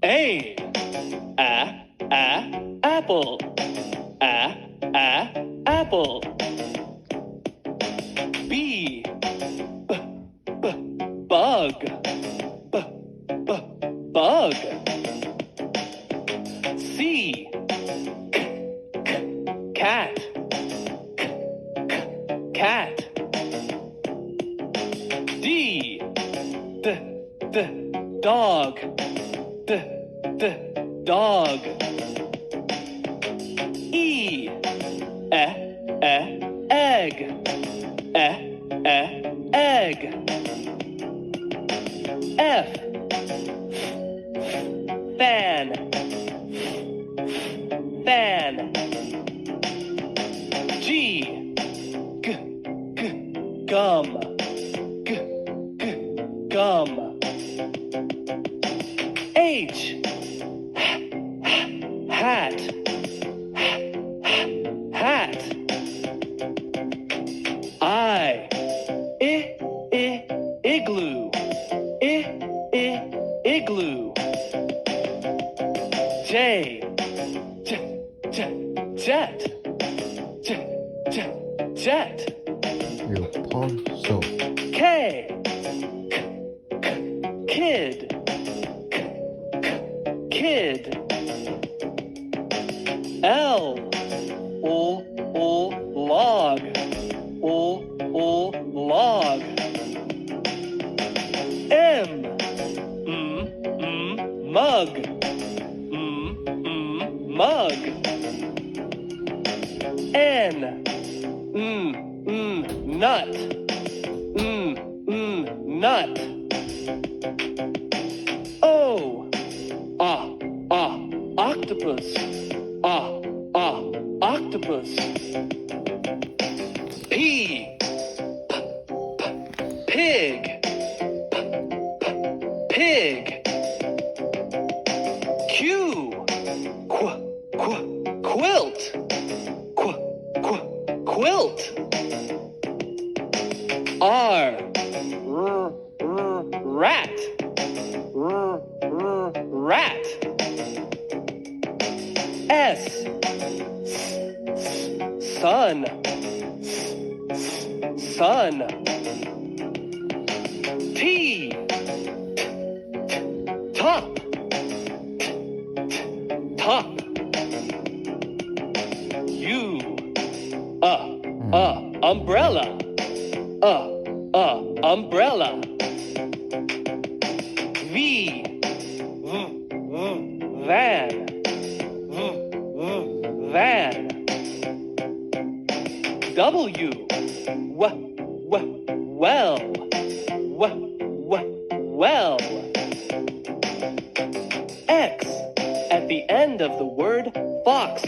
A, apple. Apple. B, bug. Bug. C, cat. Cat. D, dog. Dog. E, egg. Egg. F, fan. Fan. G, gum. Gum. H, hat. Hat. I, igloo. Igloo. J, jet. Jet. 그리고 펄소. K, kid. Kid. L, log. Log. M, mug. Mug. N, nut. Nut. O, octopus. Octopus. P, pig. Pig. Q, quilt. Quilt. R, rat. Rat. S, sun. Sun. T, top. Top. U, umbrella. Umbrella. V, van. Van. W, well. Well. X, at the end of the word fox.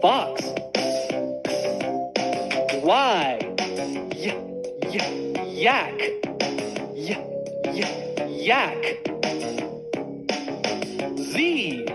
Fox. Y, yak. Yak. Z,